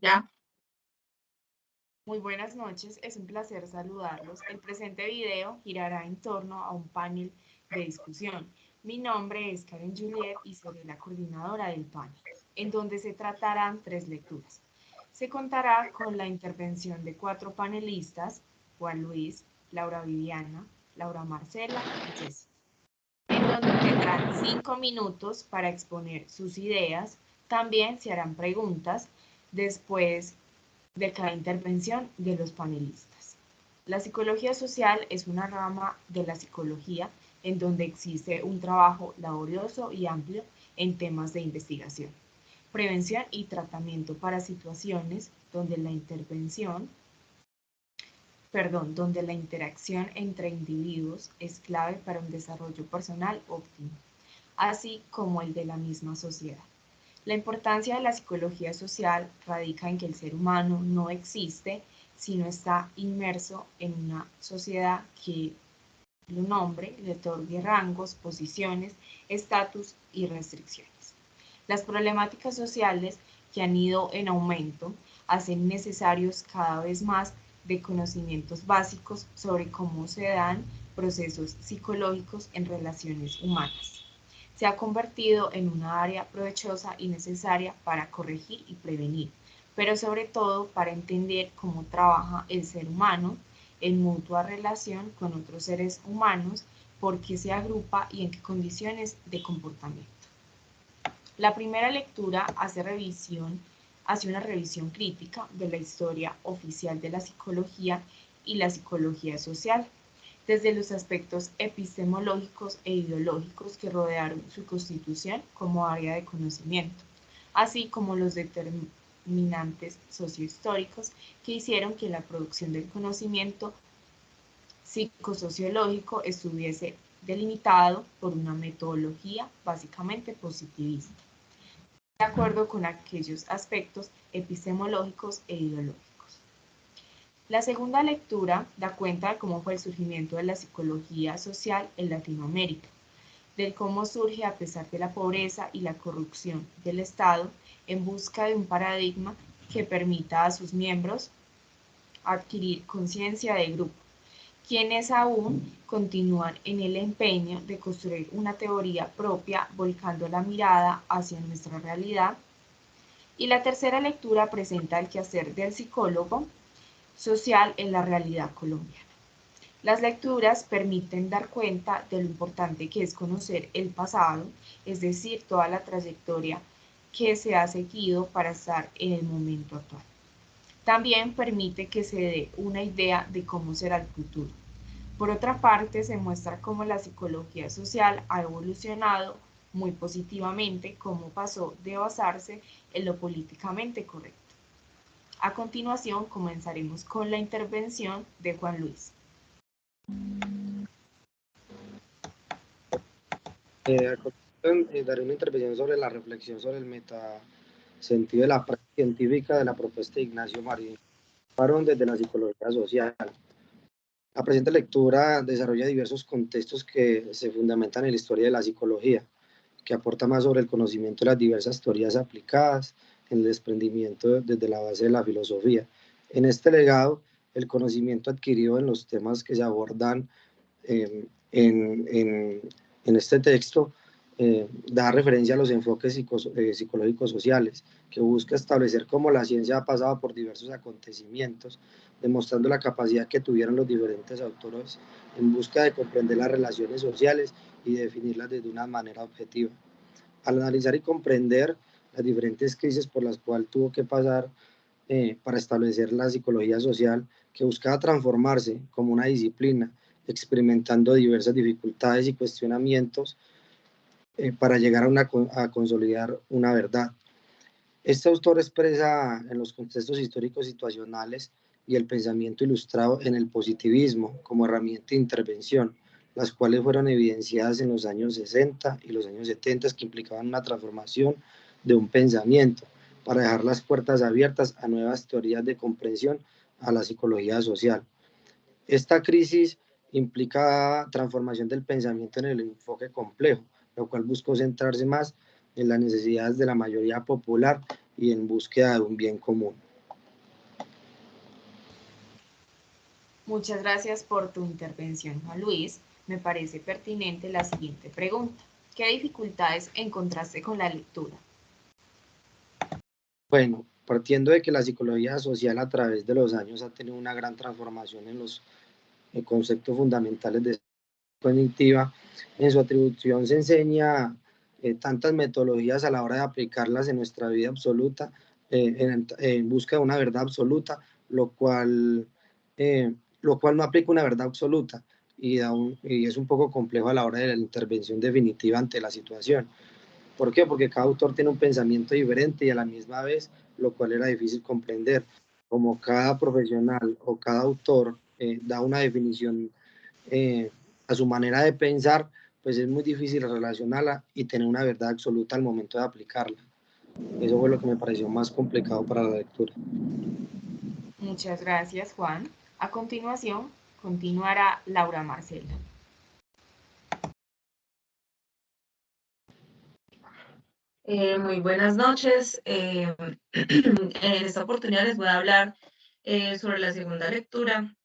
Ya. Muy buenas noches, es un placer saludarlos. El presente video girará en torno a un panel de discusión. Mi nombre es Karen Juliet y seré la coordinadora del panel, en donde se tratarán tres lecturas. Se contará con la intervención de cuatro panelistas, Juan Luis, Laura Viviana, Laura Marcela y Jessica, en donde tendrán 5 minutos para exponer sus ideas. También se harán preguntas después de cada intervención de los panelistas. La psicología social es una rama de la psicología en donde existe un trabajo laborioso y amplio en temas de investigación, prevención y tratamiento para situaciones donde la interacción entre individuos es clave para un desarrollo personal óptimo, así como el de la misma sociedad. La importancia de la psicología social radica en que el ser humano no existe si no está inmerso en una sociedad que lo nombre, le otorgue rangos, posiciones, estatus y restricciones. Las problemáticas sociales que han ido en aumento hacen necesarios cada vez más de conocimientos básicos sobre cómo se dan procesos psicológicos en relaciones humanas. Se ha convertido en una área provechosa y necesaria para corregir y prevenir, pero sobre todo para entender cómo trabaja el ser humano en mutua relación con otros seres humanos, por qué se agrupa y en qué condiciones de comportamiento. La primera lectura hace una revisión crítica de la historia oficial de la psicología y la psicología social, desde los aspectos epistemológicos e ideológicos que rodearon su constitución como área de conocimiento, así como los determinantes sociohistóricos que hicieron que la producción del conocimiento psicosociológico estuviese delimitado por una metodología básicamente positivista, de acuerdo con aquellos aspectos epistemológicos e ideológicos. La segunda lectura da cuenta de cómo fue el surgimiento de la psicología social en Latinoamérica, del cómo surge a pesar de la pobreza y la corrupción del Estado en busca de un paradigma que permita a sus miembros adquirir conciencia de grupo, quienes aún continúan en el empeño de construir una teoría propia volcando la mirada hacia nuestra realidad. Y la tercera lectura presenta el quehacer del psicólogo social en la realidad colombiana. Las lecturas permiten dar cuenta de lo importante que es conocer el pasado, es decir, toda la trayectoria que se ha seguido para estar en el momento actual. También permite que se dé una idea de cómo será el futuro. Por otra parte, se muestra cómo la psicología social ha evolucionado muy positivamente, cómo pasó de basarse en lo políticamente correcto. A continuación, comenzaremos con la intervención de Juan Luis. A continuación, daré una intervención sobre la reflexión sobre el metasentido de la práctica científica de la propuesta de Ignacio Marín Barón desde la psicología social. La presente lectura desarrolla diversos contextos que se fundamentan en la historia de la psicología, que aporta más sobre el conocimiento de las diversas teorías aplicadas, en el desprendimiento desde la base de la filosofía. En este legado, el conocimiento adquirido en los temas que se abordan eh, en, en, en, este texto da referencia a los enfoques psicológicos sociales, que busca establecer cómo la ciencia ha pasado por diversos acontecimientos, demostrando la capacidad que tuvieron los diferentes autores en busca de comprender las relaciones sociales y definirlas de una manera objetiva. Al analizar y comprender las diferentes crisis por las cuales tuvo que pasar para establecer la psicología social, que buscaba transformarse como una disciplina, experimentando diversas dificultades y cuestionamientos para llegar a consolidar una verdad. Este autor expresa en los contextos históricos situacionales y el pensamiento ilustrado en el positivismo como herramienta de intervención, las cuales fueron evidenciadas en los años 60 y los años 70, que implicaban una transformación de un pensamiento para dejar las puertas abiertas a nuevas teorías de comprensión a la psicología social. Esta crisis implica transformación del pensamiento en el enfoque complejo, lo cual buscó centrarse más en las necesidades de la mayoría popular y en búsqueda de un bien común. Muchas gracias por tu intervención, Juan Luis. Me parece pertinente la siguiente pregunta. ¿Qué dificultades encontraste con la lectura? Bueno, partiendo de que la psicología social a través de los años ha tenido una gran transformación en los conceptos fundamentales de cognitiva, en su atribución se enseña tantas metodologías a la hora de aplicarlas en nuestra vida absoluta, en busca de una verdad absoluta, lo cual no aplica una verdad absoluta y es un poco complejo a la hora de la intervención definitiva ante la situación. ¿Por qué? Porque cada autor tiene un pensamiento diferente y a la misma vez, lo cual era difícil comprender. Como cada profesional o cada autor da una definición eh, a su manera de pensar, pues es muy difícil relacionarla y tener una verdad absoluta al momento de aplicarla. Eso fue lo que me pareció más complicado para la lectura. Muchas gracias, Juan. A continuación, continuará Laura Marcela. Muy buenas noches. En esta oportunidad les voy a hablar sobre la segunda lectura,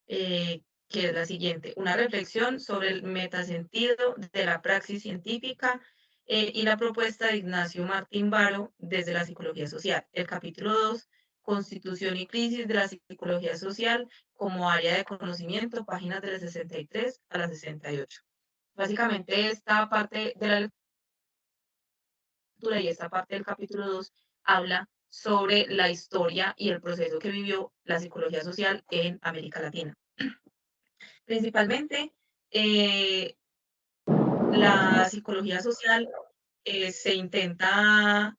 que es la siguiente: una reflexión sobre el metasentido de la praxis científica y la propuesta de Ignacio Martín Baro desde la psicología social. El capítulo 2, Constitución y crisis de la psicología social como área de conocimiento, páginas de la 63 a la 68. Básicamente, esta parte de la y esta parte del capítulo 2 habla sobre la historia y el proceso que vivió la psicología social en América Latina. Principalmente, la psicología social se intenta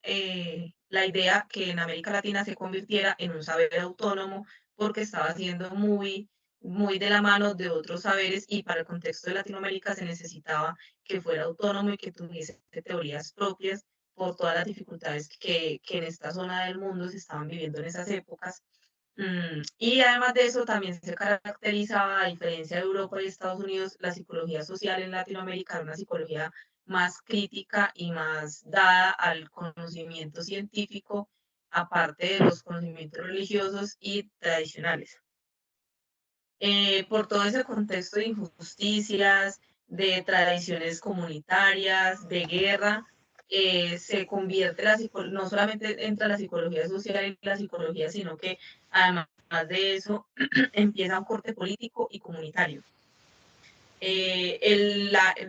la idea que en América Latina se convirtiera en un saber autónomo porque estaba siendo muy de la mano de otros saberes, y para el contexto de Latinoamérica se necesitaba que fuera autónomo y que tuviese teorías propias por todas las dificultades que en esta zona del mundo se estaban viviendo en esas épocas. Y además de eso, también se caracterizaba, a diferencia de Europa y Estados Unidos, la psicología social en Latinoamérica era una psicología más crítica y más dada al conocimiento científico, aparte de los conocimientos religiosos y tradicionales. Por todo ese contexto de injusticias, de tradiciones comunitarias, de guerra, se convierte no solamente entra la psicología social y la psicología, sino que además de eso empieza un corte político y comunitario.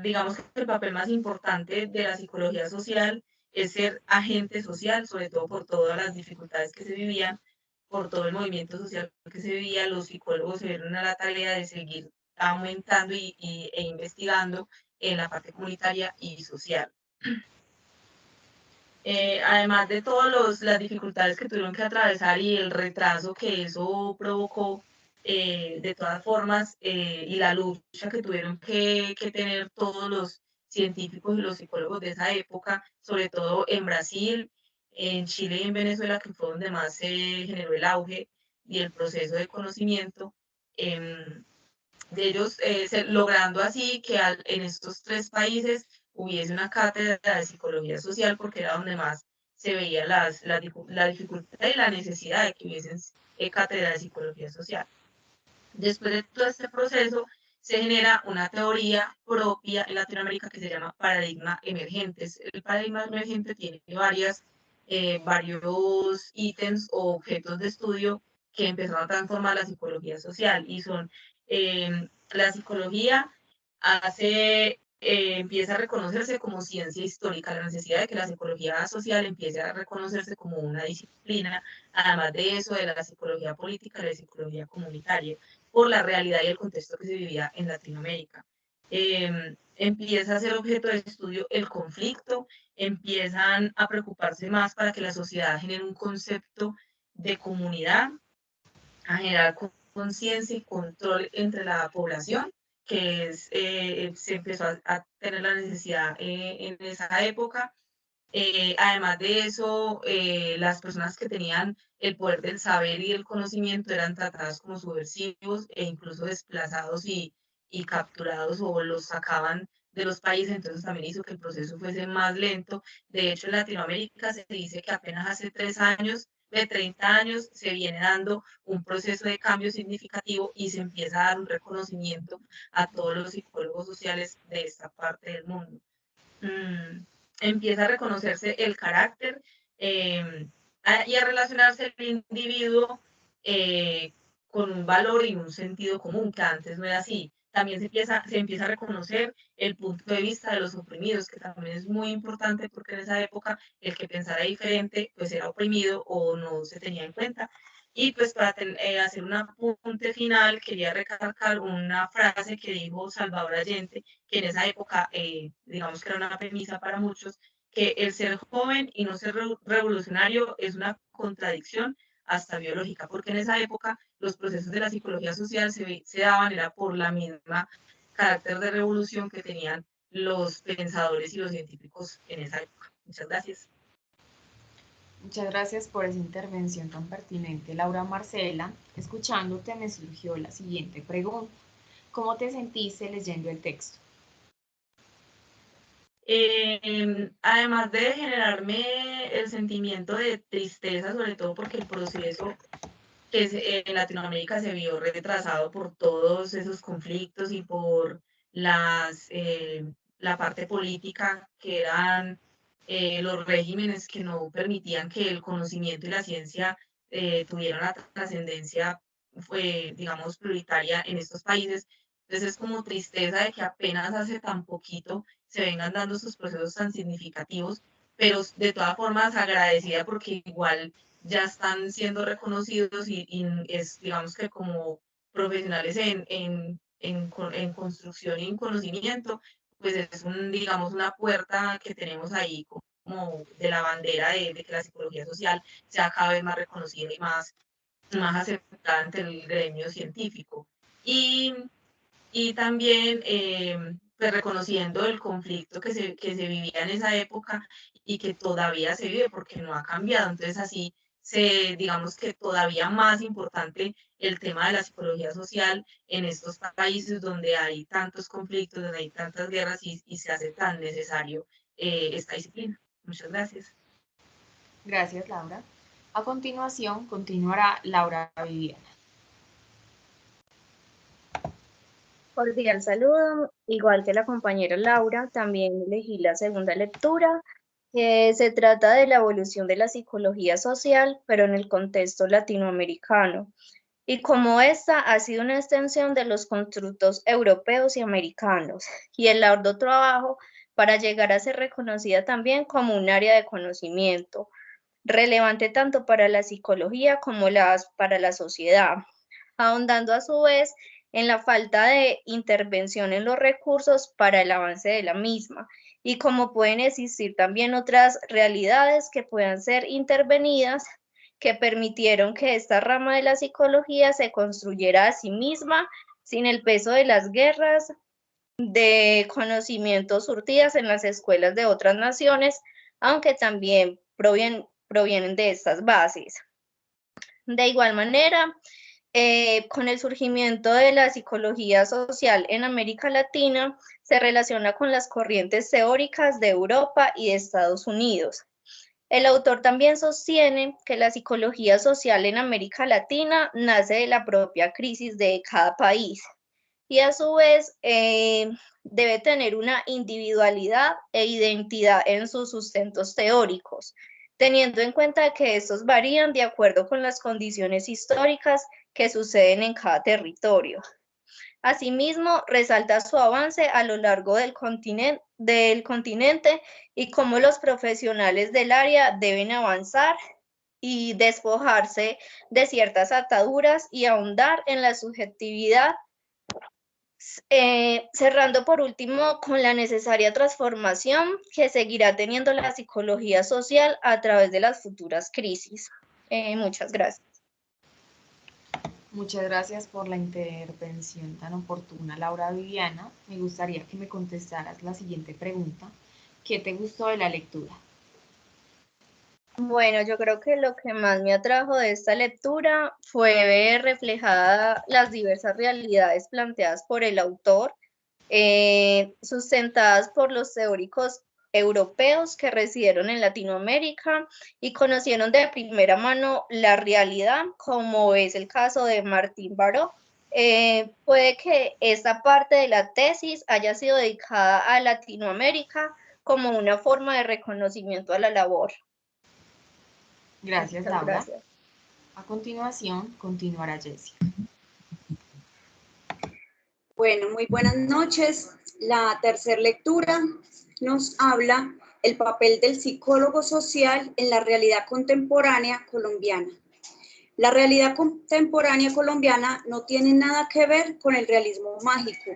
Digamos que el papel más importante de la psicología social es ser agente social, sobre todo por todas las dificultades que se vivían, por todo el movimiento social que se vivía. Los psicólogos se vieron a la tarea de seguir aumentando e investigando en la parte comunitaria y social. Además de todas las dificultades que tuvieron que atravesar y el retraso que eso provocó, de todas formas, y la lucha que tuvieron que tener todos los científicos y los psicólogos de esa época, sobre todo en Brasil, en Chile y en Venezuela, que fue donde más se generó el auge y el proceso de conocimiento, de ellos, logrando así que en estos tres países hubiese una cátedra de psicología social, porque era donde más se veía la dificultad y la necesidad de que hubiesen cátedra de psicología social. Después de todo este proceso, se genera una teoría propia en Latinoamérica que se llama paradigma emergentes. El paradigma emergente tiene varios ítems o objetos de estudio que empezaron a transformar la psicología social, y son la psicología empieza a reconocerse como ciencia histórica, la necesidad de que la psicología social empiece a reconocerse como una disciplina, además de eso, de la psicología política, de la psicología comunitaria, por la realidad y el contexto que se vivía en Latinoamérica. Empieza a ser objeto de estudio el conflicto, empiezan a preocuparse más para que la sociedad genere un concepto de comunidad, a generar conciencia y control entre la población, que se empezó a tener la necesidad en esa época. Además de eso, las personas que tenían el poder del saber y el conocimiento eran tratadas como subversivos e incluso desplazados y capturados, o los sacaban de los países. Entonces también hizo que el proceso fuese más lento. De hecho, en Latinoamérica se dice que apenas hace 3 años de 30 años se viene dando un proceso de cambio significativo y se empieza a dar un reconocimiento a todos los psicólogos sociales de esta parte del mundo. Empieza a reconocerse el carácter y a relacionarse el individuo con un valor y un sentido común, que antes no era así. También se empieza a reconocer el punto de vista de los oprimidos, que también es muy importante porque en esa época el que pensara diferente pues era oprimido o no se tenía en cuenta. Y pues para hacer un apunte final, quería recalcar una frase que dijo Salvador Allende, que en esa época, digamos que era una premisa para muchos, que el ser joven y no ser revolucionario es una contradicción hasta biológica, porque en esa época los procesos de la psicología social se daban era por la misma carácter de revolución que tenían los pensadores y los científicos en esa época. Muchas gracias. Muchas gracias por esa intervención tan pertinente, Laura Marcela. Escuchándote me surgió la siguiente pregunta. ¿Cómo te sentiste leyendo el texto? Además de generarme el sentimiento de tristeza, sobre todo porque el proceso que en Latinoamérica se vio retrasado por todos esos conflictos y por la parte política, que eran los regímenes que no permitían que el conocimiento y la ciencia tuvieran la trascendencia, digamos, prioritaria en estos países. Entonces es como tristeza de que apenas hace tan poquito se vengan dando estos procesos tan significativos, pero de todas formas agradecida porque igual ya están siendo reconocidos y es, digamos que como profesionales en construcción y en conocimiento, pues es digamos, una puerta que tenemos ahí como de la bandera de que la psicología social sea cada vez más reconocida y más aceptada ante el gremio científico. Y también pues reconociendo el conflicto que se vivía en esa época y que todavía se vive porque no ha cambiado. Entonces así digamos que todavía más importante el tema de la psicología social en estos países donde hay tantos conflictos, donde hay tantas guerras y se hace tan necesario esta disciplina. Muchas gracias. Gracias, Laura. A continuación, continuará Laura Viviana. Cordial saludo, igual que la compañera Laura, también elegí la segunda lectura, que se trata de la evolución de la psicología social, pero en el contexto latinoamericano, y como esta ha sido una extensión de los constructos europeos y americanos, y el arduo trabajo para llegar a ser reconocida también como un área de conocimiento, relevante tanto para la psicología como para la sociedad, ahondando a su vez en la falta de intervención en los recursos para el avance de la misma y cómo pueden existir también otras realidades que puedan ser intervenidas que permitieron que esta rama de la psicología se construyera a sí misma sin el peso de las guerras, de conocimientos surtidas en las escuelas de otras naciones, aunque también provienen de estas bases. De igual manera, con el surgimiento de la psicología social en América Latina, se relaciona con las corrientes teóricas de Europa y de Estados Unidos. El autor también sostiene que la psicología social en América Latina nace de la propia crisis de cada país y a su vez debe tener una individualidad e identidad en sus sustentos teóricos, teniendo en cuenta que estos varían de acuerdo con las condiciones históricas que suceden en cada territorio. Asimismo, resalta su avance a lo largo del continente y cómo los profesionales del área deben avanzar y despojarse de ciertas ataduras y ahondar en la subjetividad, cerrando por último con la necesaria transformación que seguirá teniendo la psicología social a través de las futuras crisis. Muchas gracias. Muchas gracias por la intervención tan oportuna, Laura Viviana. Me gustaría que me contestaras la siguiente pregunta. ¿Qué te gustó de la lectura? Bueno, yo creo que lo que más me atrajo de esta lectura fue ver reflejadas las diversas realidades planteadas por el autor, sustentadas por los teóricos europeos que residieron en Latinoamérica y conocieron de primera mano la realidad, como es el caso de Martín Baró. Puede que esta parte de la tesis haya sido dedicada a Latinoamérica como una forma de reconocimiento a la labor. Gracias, Muchas Laura. gracias. A continuación, continuará Jessica. Bueno, muy buenas noches. La tercera lectura nos habla el papel del psicólogo social en la realidad contemporánea colombiana. La realidad contemporánea colombiana no tiene nada que ver con el realismo mágico.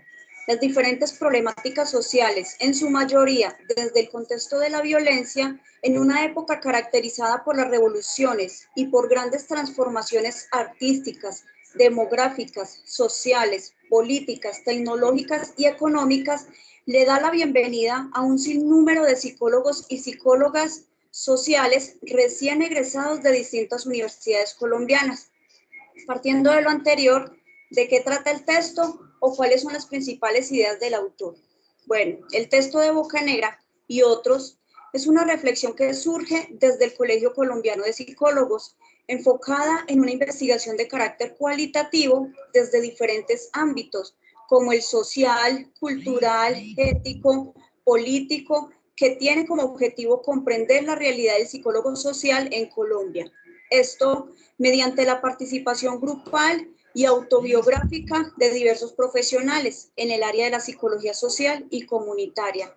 Las diferentes problemáticas sociales, en su mayoría desde el contexto de la violencia, en una época caracterizada por las revoluciones y por grandes transformaciones artísticas, demográficas, sociales, políticas, tecnológicas y económicas, le da la bienvenida a un sinnúmero de psicólogos y psicólogas sociales recién egresados de distintas universidades colombianas. Partiendo de lo anterior, ¿de qué trata el texto o cuáles son las principales ideas del autor? Bueno, el texto de Bocanegra y otros es una reflexión que surge desde el Colegio Colombiano de Psicólogos, enfocada en una investigación de carácter cualitativo desde diferentes ámbitos, como el social, cultural, ético, político, que tiene como objetivo comprender la realidad del psicólogo social en Colombia. Esto mediante la participación grupal y autobiográfica de diversos profesionales en el área de la psicología social y comunitaria,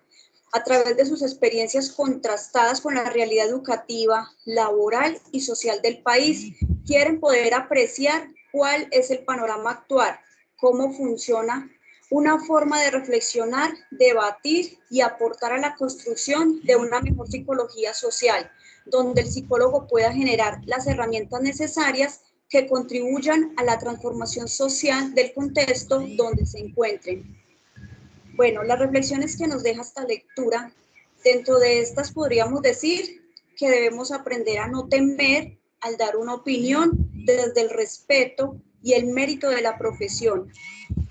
a través de sus experiencias contrastadas con la realidad educativa, laboral y social del país, quieren poder apreciar cuál es el panorama actual, cómo funciona una forma de reflexionar, debatir y aportar a la construcción de una mejor psicología social, donde el psicólogo pueda generar las herramientas necesarias que contribuyan a la transformación social del contexto donde se encuentren. Bueno, las reflexiones que nos deja esta lectura, dentro de estas podríamos decir que debemos aprender a no temer al dar una opinión desde el respeto y el mérito de la profesión.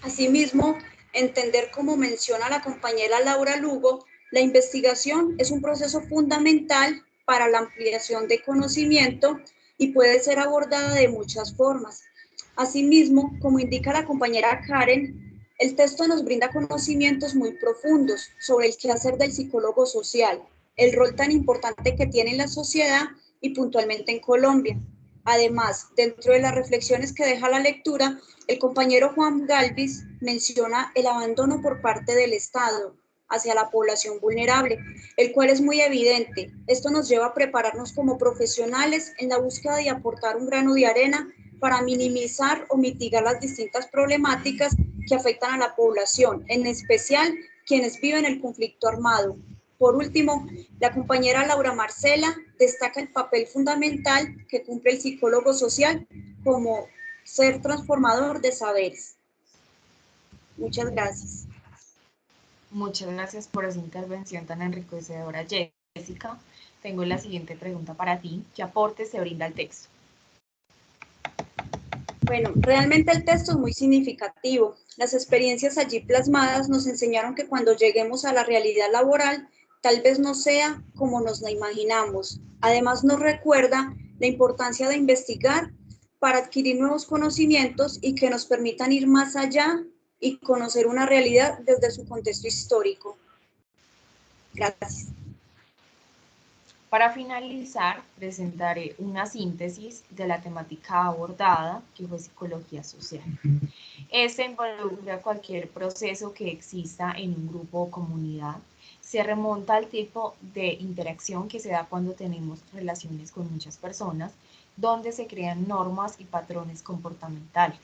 Asimismo, entender, como menciona la compañera Laura Lugo, la investigación es un proceso fundamental para la ampliación de conocimiento y puede ser abordada de muchas formas. Asimismo, como indica la compañera Karen, el texto nos brinda conocimientos muy profundos sobre el quehacer del psicólogo social, el rol tan importante que tiene en la sociedad y puntualmente en Colombia. Además, dentro de las reflexiones que deja la lectura, el compañero Juan Galvis menciona el abandono por parte del Estado hacia la población vulnerable, el cual es muy evidente. Esto nos lleva a prepararnos como profesionales en la búsqueda de aportar un grano de arena para minimizar o mitigar las distintas problemáticas que afectan a la población, en especial quienes viven el conflicto armado. Por último, la compañera Laura Marcela destaca el papel fundamental que cumple el psicólogo social como ser transformador de saberes. Muchas gracias. Muchas gracias por esa intervención tan enriquecedora, Jessica. Tengo la siguiente pregunta para ti. ¿Qué aporte se brinda al texto? Bueno, realmente el texto es muy significativo. Las experiencias allí plasmadas nos enseñaron que cuando lleguemos a la realidad laboral, tal vez no sea como nos la imaginamos. Además, nos recuerda la importancia de investigar para adquirir nuevos conocimientos y que nos permitan ir más allá y conocer una realidad desde su contexto histórico. Gracias. Para finalizar, presentaré una síntesis de la temática abordada, que fue psicología social. Este involucra cualquier proceso que exista en un grupo o comunidad. Se remonta al tipo de interacción que se da cuando tenemos relaciones con muchas personas, donde se crean normas y patrones comportamentales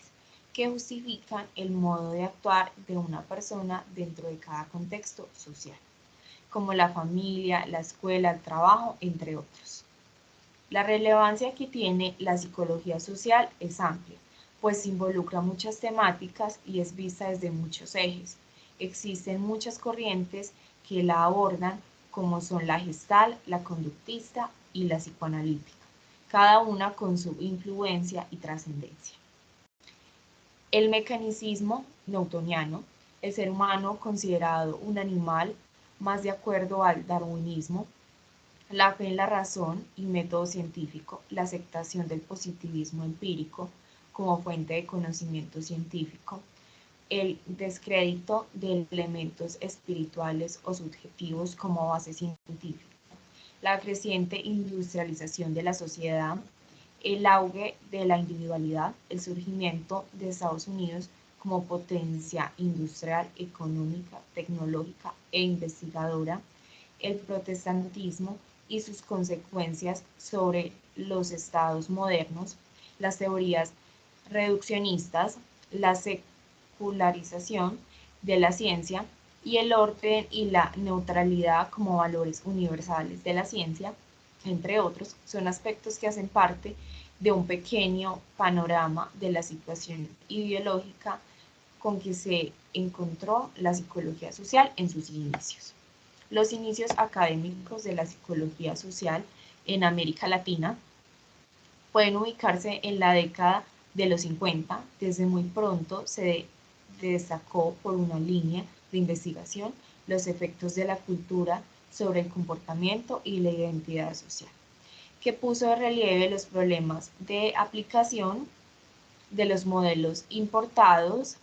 que justifican el modo de actuar de una persona dentro de cada contexto social, como la familia, la escuela, el trabajo, entre otros. La relevancia que tiene la psicología social es amplia, pues involucra muchas temáticas y es vista desde muchos ejes. Existen muchas corrientes que la abordan, como son la gestal, la conductista y la psicoanalítica, cada una con su influencia y trascendencia. El mecanicismo newtoniano, el ser humano considerado un animal más de acuerdo al darwinismo, la fe en la razón y método científico, la aceptación del positivismo empírico como fuente de conocimiento científico, el descrédito de elementos espirituales o subjetivos como base científica, la creciente industrialización de la sociedad, el auge de la individualidad, el surgimiento de Estados Unidos como potencia industrial, económica, tecnológica e investigadora, el protestantismo y sus consecuencias sobre los estados modernos, las teorías reduccionistas, la secularización de la ciencia y el orden y la neutralidad como valores universales de la ciencia, entre otros, son aspectos que hacen parte de un pequeño panorama de la situación ideológica con que se encontró la psicología social en sus inicios. Los inicios académicos de la psicología social en América Latina pueden ubicarse en la década de los 50. Desde muy pronto se destacó por una línea de investigación los efectos de la cultura sobre el comportamiento y la identidad social, que puso de relieve los problemas de aplicación de los modelos importados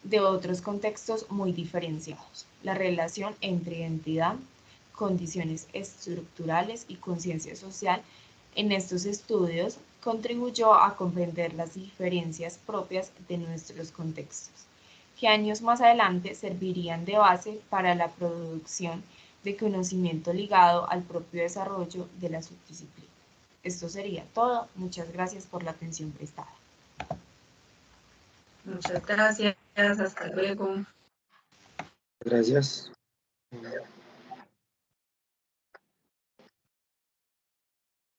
de otros contextos muy diferenciados, la relación entre identidad, condiciones estructurales y conciencia social en estos estudios contribuyó a comprender las diferencias propias de nuestros contextos, que años más adelante servirían de base para la producción de conocimiento ligado al propio desarrollo de la subdisciplina. Esto sería todo. Muchas gracias por la atención prestada. Muchas gracias, hasta luego. Gracias.